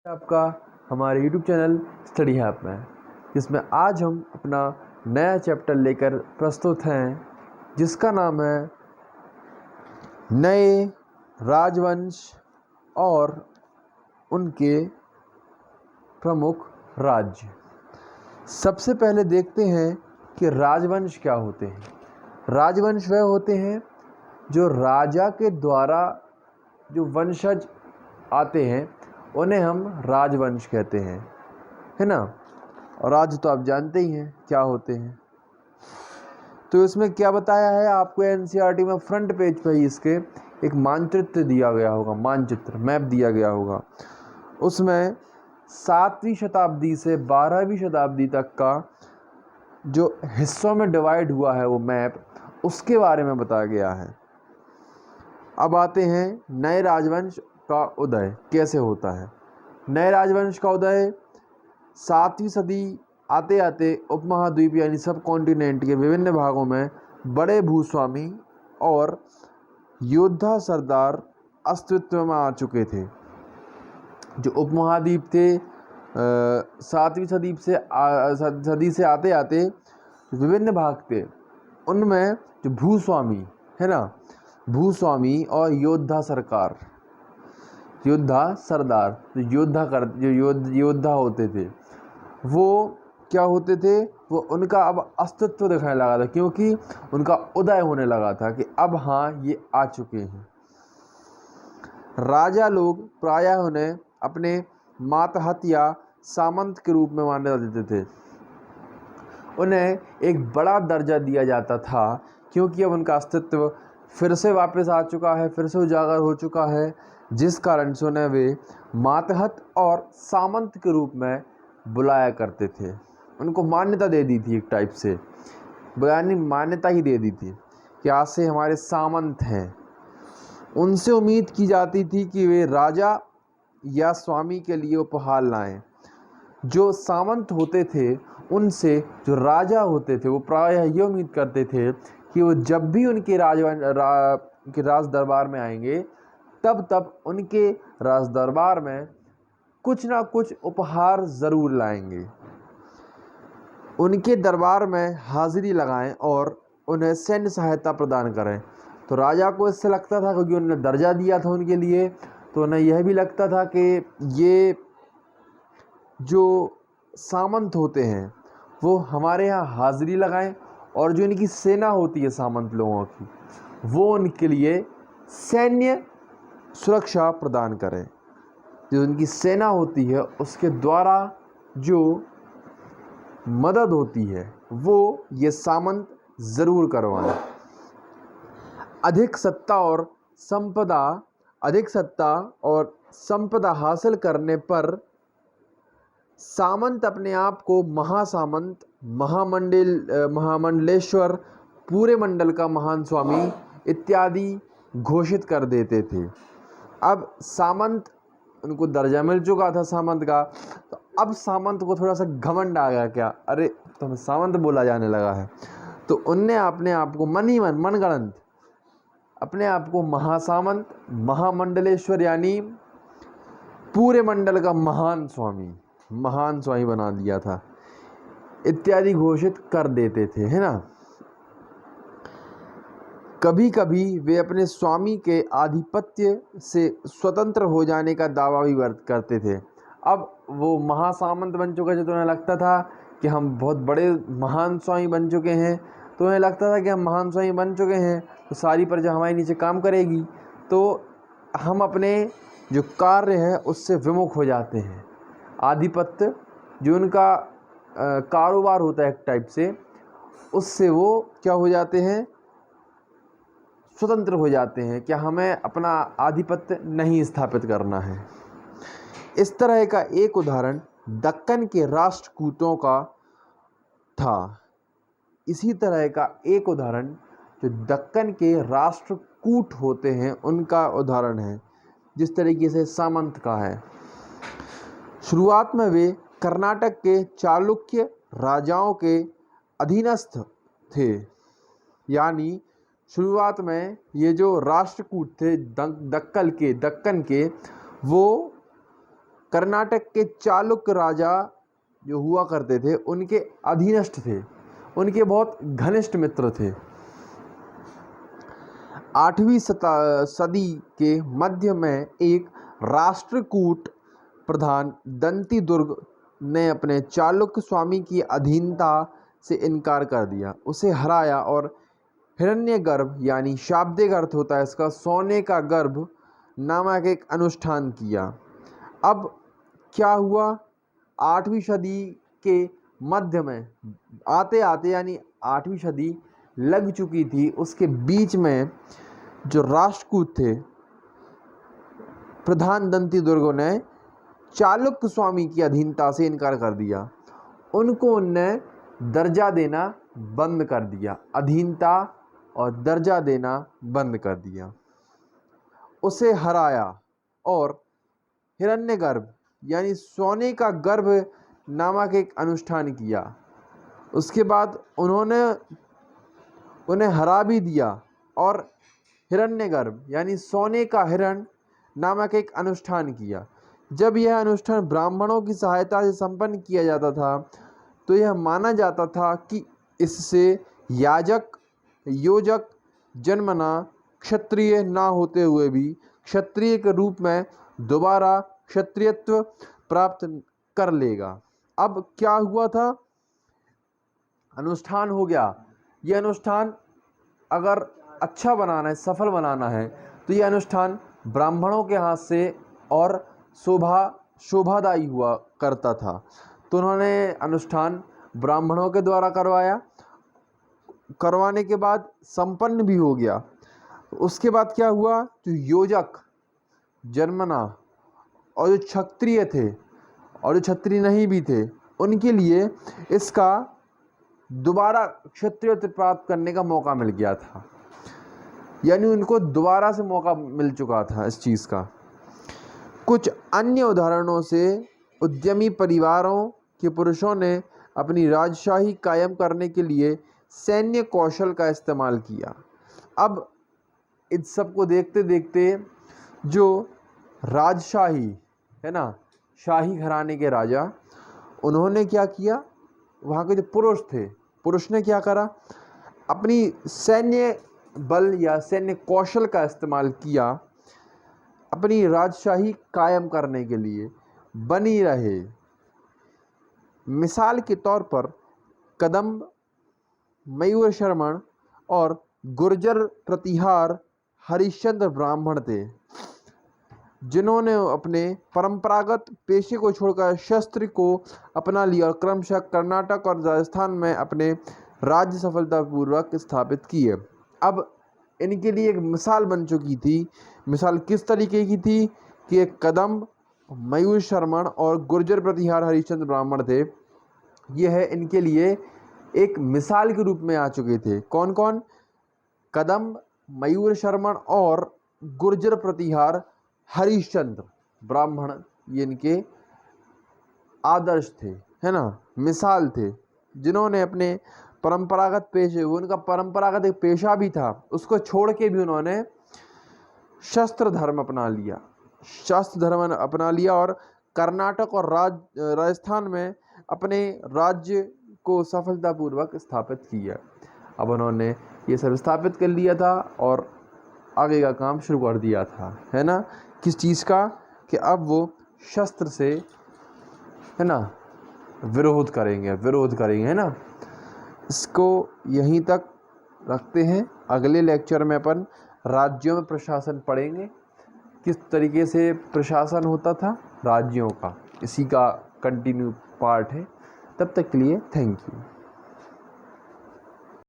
आपका हमारे YouTube channel study hub में, जिसमें आज हम अपना नया चैप्टर लेकर प्रस्तुत हैं, जिसका नाम है नए राजवंश और उनके प्रमुख राज्य। सबसे पहले देखते हैं कि राजवंश क्या होते हैं। राजवंश वह होते हैं जो राजा के द्वारा जो वंशज आते हैं उन्हें हम राजवंश कहते हैं, है ना। और राज्य तो आप जानते ही हैं क्या होते हैं। तो इसमें क्या बताया है आपको, एनसीईआरटी में फ्रंट पेज पर ही इसके एक मानचित्र दिया गया होगा, मानचित्र मैप दिया गया होगा। उसमें 7वीं शताब्दी से 12वीं शताब्दी तक का जो हिस्सों में डिवाइड हुआ है वो मैप, उसके बारे में बताया गया है। अब आते हैं नए राजवंश का उदय कैसे होता है। नए राजवंश का उदय 7वीं सदी आते आते उपमहाद्वीप यानी सब कॉन्टिनेंट के विभिन्न भागों में बड़े भूस्वामी और योद्धा सरदार अस्तित्व में आ चुके थे। जो उपमहाद्वीप थे 7वीं सदी से आते आते विभिन्न भाग थे, उनमें जो भूस्वामी है ना, भूस्वामी और योद्धा सरदार जो योद्धा होते थे, वो क्या होते थे, वो उनका अब अस्तित्व दिखाने लगा था, क्योंकि उनका उदय होने लगा था कि अब हाँ ये आ चुके हैं। राजा लोग प्रायः उन्हें अपने मातहत या सामंत के रूप में मान्यता देते थे। उन्हें एक बड़ा दर्जा दिया जाता था, क्योंकि अब उनका अस्तित्व फिर से वापस आ चुका है, फिर से उजागर हो चुका है, जिस कारण से उन्हें वे मातहत और सामंत के रूप में बुलाया करते थे। उनको मान्यता दे दी थी, एक टाइप से यानी मान्यता ही दे दी थी कि आज से हमारे सामंत हैं। उनसे उम्मीद की जाती थी कि वे राजा या स्वामी के लिए उपहार लाएं। जो सामंत होते थे उनसे जो राजा होते थे वो प्रायः ये उम्मीद करते थे कि वो जब भी उनके राज दरबार में आएंगे तब उनके राज दरबार में कुछ ना कुछ उपहार ज़रूर लाएंगे, उनके दरबार में हाजिरी लगाएं और उन्हें सैन्य सहायता प्रदान करें। तो राजा को इससे लगता था, क्योंकि उन्होंने दर्जा दिया था उनके लिए, तो उन्हें यह भी लगता था कि ये जो सामंत होते हैं वो हमारे यहाँ हाजिरी लगाएं, और जो इनकी सेना होती है सामंत लोगों की, वो उनके लिए सैन्य सुरक्षा प्रदान करें। जो उनकी सेना होती है उसके द्वारा जो मदद होती है वो ये सामंत ज़रूर करवाएं। अधिक सत्ता और संपदा हासिल करने पर सामंत अपने आप को महासामंत, महामंडलेश्वर, पूरे मंडल का महान स्वामी इत्यादि घोषित कर देते थे। अब सामंत, उनको दर्जा मिल चुका था सामंत का, तो अब सामंत को थोड़ा सा घमंड आ गया, क्या अरे तो हमें सामंत बोला जाने लगा है, तो उनने अपने आप को मनगढ़ंत अपने आप को महासामंत, महामंडलेश्वर यानी पूरे मंडल का महान स्वामी बना दिया था, इत्यादि घोषित कर देते थे, है ना। कभी कभी वे अपने स्वामी के आधिपत्य से स्वतंत्र हो जाने का दावा भी करते थे। अब वो महासामंत बन चुके थे, तो उन्हें लगता था कि हम बहुत बड़े महान स्वामी बन चुके हैं, तो उन्हें लगता था कि हम महान स्वामी बन चुके हैं तो सारी प्रजा हमारे नीचे काम करेगी, तो हम अपने जो कार्य है उससे विमुख हो जाते हैं। आधिपत्य जो उनका कारोबार होता है एक टाइप से, उससे वो क्या हो जाते हैं, स्वतंत्र हो जाते हैं, क्या हमें अपना आधिपत्य नहीं स्थापित करना है। इस तरह का एक उदाहरण दक्कन के राष्ट्रकूटों का था। इसी तरह का एक उदाहरण जो दक्कन के राष्ट्रकूट होते हैं उनका उदाहरण है, जिस तरीके से सामंत का है। शुरुआत में वे कर्नाटक के चालुक्य राजाओं के अधीनस्थ थे, यानी शुरुआत में ये जो राष्ट्रकूट थे दक्कन के, वो कर्नाटक के चालुक्य राजा जो हुआ करते थे उनके अधीनस्थ थे, उनके बहुत घनिष्ठ मित्र थे। 8वीं सदी के मध्य में एक राष्ट्रकूट प्रधान दंती दुर्ग ने अपने चालुक्य स्वामी की अधीनता से इनकार कर दिया, उसे हराया और हिरण्यगर्भ यानी शाब्दिक अर्थ होता है इसका सोने का गर्भ नामक एक अनुष्ठान किया। अब क्या हुआ, 8वीं सदी के मध्य में आते आते यानी 8वीं सदी लग चुकी थी, उसके बीच में जो राष्ट्रकूट थे प्रधान दंती दुर्ग ने चालुक्य स्वामी की अधीनता से इनकार कर दिया, उनको उनने दर्जा देना बंद कर दिया, अधीनता और दर्जा देना बंद कर दिया, उसे हराया और हिरण्यगर्भ यानी सोने का गर्भ नामक एक अनुष्ठान किया। उसके बाद उन्होंने उन्हें हरा भी दिया और हिरण्यगर्भ यानी सोने का हिरण नामक एक अनुष्ठान किया। जब यह अनुष्ठान ब्राह्मणों की सहायता से संपन्न किया जाता था तो यह माना जाता था कि इससे याजक योजक जन्मना क्षत्रिय ना होते हुए भी क्षत्रिय के रूप में दोबारा क्षत्रियत्व प्राप्त कर लेगा। अब क्या हुआ था, अनुष्ठान हो गया, यह अनुष्ठान अगर अच्छा बनाना है, सफल बनाना है तो यह अनुष्ठान ब्राह्मणों के हाथ से और शोभादायी हुआ करता था, तो उन्होंने अनुष्ठान ब्राह्मणों के द्वारा करवाने के बाद संपन्न भी हो गया। उसके बाद क्या हुआ, जो योजक जन्मना और जो क्षत्रिय थे और जो क्षत्रिय नहीं भी थे उनके लिए इसका दोबारा क्षत्रियत्व प्राप्त करने का मौका मिल गया था, यानी उनको दोबारा से मौका मिल चुका था इस चीज़ का। कुछ अन्य उदाहरणों से उद्यमी परिवारों के पुरुषों ने अपनी राजशाही कायम करने के लिए सैन्य कौशल का इस्तेमाल किया। अब इन सबको देखते देखते जो राजशाही है ना, शाही घराने के राजा, उन्होंने क्या किया, वहाँ के जो पुरुष थे, पुरुष ने क्या करा, अपनी सैन्य बल या सैन्य कौशल का इस्तेमाल किया अपनी राजशाही कायम करने के लिए, बनी रहे। मिसाल के तौर पर कदम्ब, मयूर शर्मण और गुर्जर प्रतिहार हरिश्चंद्र ब्राह्मण थे जिन्होंने अपने परंपरागत पेशे को छोड़कर शस्त्र को अपना लिया और क्रमशः कर्नाटक और राजस्थान में अपने राज्य सफलतापूर्वक स्थापित किए। अब इनके लिए एक मिसाल बन चुकी थी। मिसाल किस तरीके की थी कि एक कदम्ब, मयूर शर्मण और गुर्जर प्रतिहार हरिश्चंद्र ब्राह्मण थे, यह इनके लिए एक मिसाल के रूप में आ चुके थे। कौन कौन, कदम्ब, मयूर शर्मण और गुर्जर प्रतिहार हरिश्चंद्र ब्राह्मण, ये इनके आदर्श थे, है ना, मिसाल थे, जिन्होंने अपने परंपरागत पेशे, वो उनका परंपरागत एक पेशा भी था, उसको छोड़ के भी उन्होंने शस्त्र धर्म अपना लिया और कर्नाटक और राजस्थान में अपने राज्य को सफलतापूर्वक स्थापित किया। अब उन्होंने ये सब स्थापित कर लिया था और आगे का काम शुरू कर दिया था, है ना, किस चीज़ का, कि अब वो शस्त्र से, है ना, विरोध करेंगे, है ना। इसको यहीं तक रखते हैं। अगले लेक्चर में अपन राज्यों में प्रशासन पढ़ेंगे, किस तरीके से प्रशासन होता था राज्यों का, इसी का कंटिन्यू पार्ट है। तब तक के लिए थैंक यू।